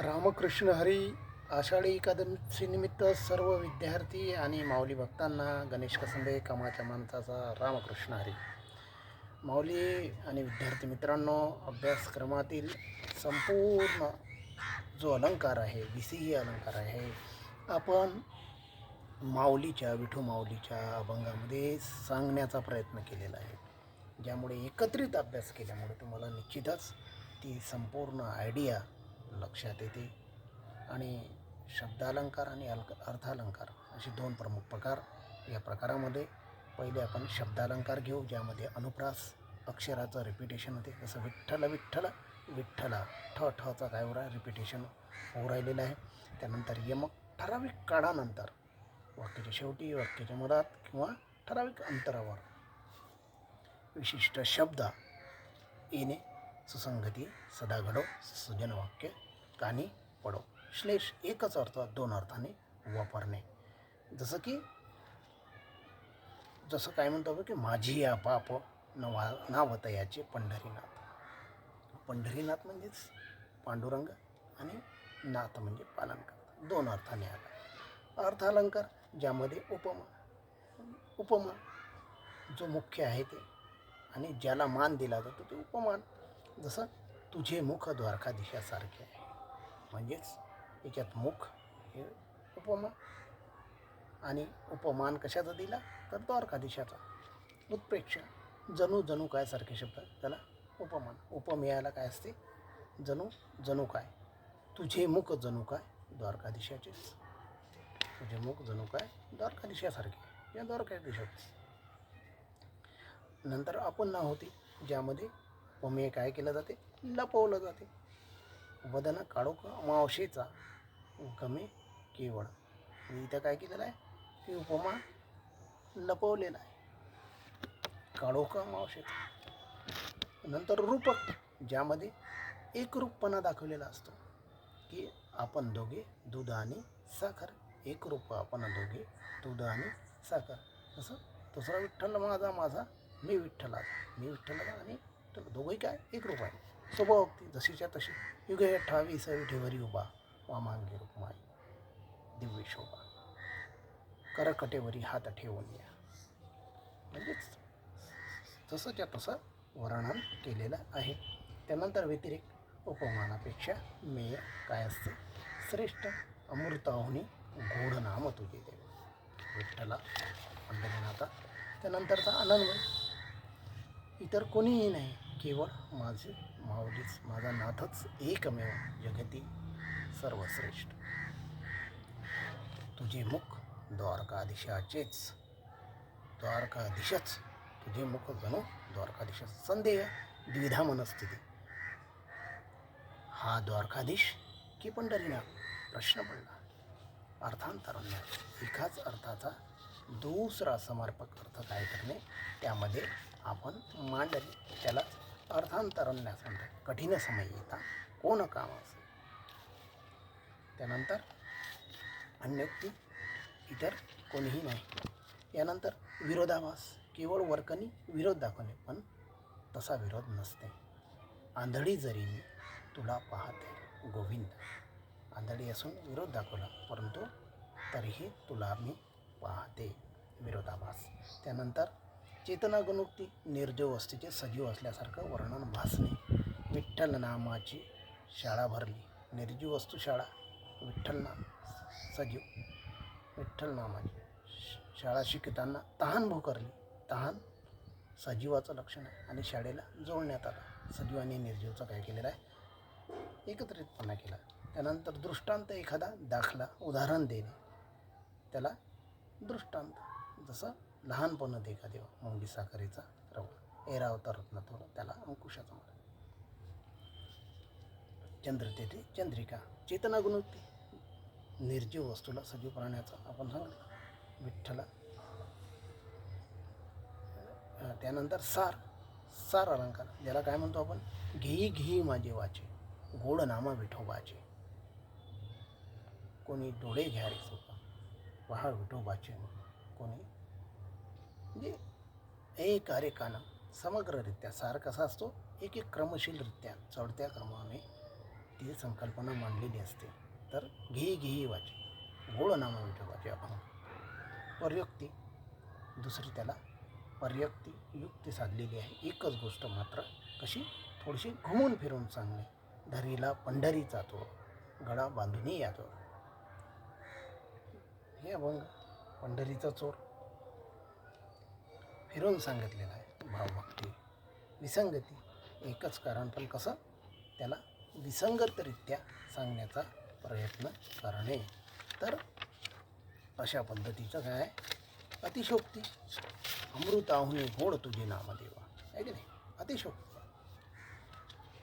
रामकृष्ण हरी. आषाढी एकादशीनिमित्त सर्व विद्यार्थी आणि माऊली भक्तांना गणेश कसंबे कामाच्या माणसाचा रामकृष्ण हरी. माऊली आणि विद्यार्थी मित्रांनो, अभ्यासक्रमातील संपूर्ण जो अलंकार आहे, विसीही अलंकार आहे, आपण विठू माऊलीच्या अभंगामध्ये सांगण्याचा प्रयत्न केलेला आहे. ज्यामुळे एकत्रित अभ्यास केल्यामुळे तुम्हाला निश्चितच ती संपूर्ण आयडिया लक्षात येते. आणि शब्दालंकार आणि अर्थालंकार असे दोन प्रमुख प्रकार. या प्रकारामध्ये पहिले आपण शब्दालंकार घेऊ, ज्यामध्ये अनुप्रास अक्षराचं रिपिटेशन होते. जसं विठ्ठल विठ्ठल विठ्ठला, ठचा काय हो रिपिटेशन होऊ राहिलेलं आहे. त्यानंतर यमक ठराविक काळानंतर वाक्याच्या शेवटी, वाक्याच्या मधात किंवा ठराविक अंतरावर विशिष्ट शब्द येणे. सुसंगती सदा घडो, सुजन वाक्य कानी पडो. श्लेष एकच अर्थ दोन अर्थाने वापरणे. जसं काय म्हणतो की माझी या पाप नावतयाचे पंढरीनाथ. पंढरीनाथ म्हणजेच पांडुरंग आणि नाथ म्हणजे पालन करता, दोन अर्थाने आला. अर्थालंकार ज्यामध्ये उपमा जो मुख्य आहे ते आणि ज्याला मान दिला जातो ते उपमान. जसं तुझे मुख द्वारकाधीशासारखे आहे, म्हणजेच याच्यात मुख हे उपमा आणि उपमान कशाचा दिला तर द्वारकाधीशाचा. उत्प्रेक्षा जणू काय सारखे शब्द त्याला उपमान. उपमेयाला काय असते, जणू काय. तुझे मुख जणू काय द्वारकाधीशाचेच, तुझे मुख जणू काय द्वारकाधीशासारखे या द्वारकाधीशाच. नंतर आपण ना होती, ज्यामध्ये उपमेय काय केलं जाते, लपवलं जाते. वदन काळोख अमावशेचा गमे केवळ. इथं काय केलेलं आहे की उपमा लपवलेला आहे, काळोख अमावशेचा. नंतर रूपक, ज्यामध्ये एकरूपपणा दाखवलेला असतो की आपण दोघे दूध आणि साखर. एक रूप आपण दोघे दूध आणि साखर. तसं दुसरा विठ्ठल माझा मी विठ्ठलाचा आणि दोघंही काय एक रूप आहे. स्वभावोक्ती जशीच्या तशी. युगे 28 विठेवरी उभा, वामांगी रुक्माई दिव्य शोभा, करकटेवरी हात ठेवून या. म्हणजेच तसंच्या तसं वर्णन केलेलं आहे. त्यानंतर व्यतिरिक्त उपमानापेक्षा मेय काय असते, श्रेष्ठ. अमृताहुनी गोड नाम तुझे देव विठ्ठला पंढरीनाथा. त्यानंतरचा आनंद, इतर कोणीही नाही, केवळ माझे माऊलीच, माझा नाथच एकमेव जगती सर्वश्रेष्ठ. तुझे मुख द्वारकाधीशाचेच, द्वारकाधीशच तुझे मुख जणू द्वारकाधीश. संदेह द्विधा मनस्थिती, हा द्वारकाधीश की पंढरीनाथ प्रश्न पडला. अर्थांतरण्यात एकाच अर्थाचा दुसरा समर्पक अर्थ काय करणे, त्यामध्ये आपण मांडणे, त्याला अर्थांतरण्यास म्हणतात. कठीण समय येता कोण काम असे. त्यानंतर अन्योक्ती, इतर कोणीही नाही. यानंतर विरोधाभास, केवळ वर्कनी विरोध दाखवणे, पण तसा विरोध नसते. आंधळी जरी मी तुला पाहते गोविंद. आंधळी असून विरोध दाखवला, परंतु तरीही तुला मी पाहते, विरोधाभास. त्यानंतर चेतना गुणोक्ती, निर्जीव वस्तूचे सजीव असल्यासारखं वर्णन भासणे. विठ्ठल नामाची शाळा भरली, निर्जीव वस्तू शाळा, विठ्ठल नाम सजीव. विठ्ठल नामाची शाळा शिकताना तहान भोकरली, तहान सजीवाचं लक्षण आहे आणि शाळेला जोडण्यात आलं. सजीव आणि निर्जीवचं काय केलेलं आहे, एकत्रितपणा केला. त्यानंतर दृष्टांत, एखादा दाखला उदाहरण देणे, त्याला दृष्टांत. जसं लहानपण देखा देवा मुंगी साखरेचा रवा, ऐरावता रत्न थोडं, त्याला अंकुशाचा मार. चंद्र तेथे चंद्रिका, चेतना गुणोक्ती, निर्जीव वस्तूला सजीव प्राण्याचा आपण सांगितलं विठ्ठला. त्यानंतर सार अलंकार, ज्याला काय म्हणतो आपण, घेई माझे वाचे गोड नामा विठोबाचे. कोणी डोळे घ्या रे सोपा पहाड विठोबाचे, कोणी म्हणजे एक अरे काना. समग्ररित्या सार कसा असतो, एक क्रमशीलरित्या चढत्या क्रमाने ती संकल्पना मांडलेली असते. तर घेई घेई वाचे गोड नाम विठोबाचे अभंग. पर्युक्ती दुसरी त्याला पर्युक्ती युक्ती साधलेली आहे. एकच गोष्ट मात्र कशी थोडीशी घुमून फिरून सांगणे. धरीला पंढरीचा तो गळा बांधूनही यातो. हे अभंग पंढरीचा चोर फिरून सांगितलेला आहे. भावभक्ती विसंगती एकच कारण, पण कसं त्याला विसंगतरित्या सांगण्याचा प्रयत्न करणे. तर अशा पद्धतीचं काय आहे, अतिशोक्ती. अमृताहुनी गोड तुझे नामदेवा, आहे की नाही, अतिशोक्ती.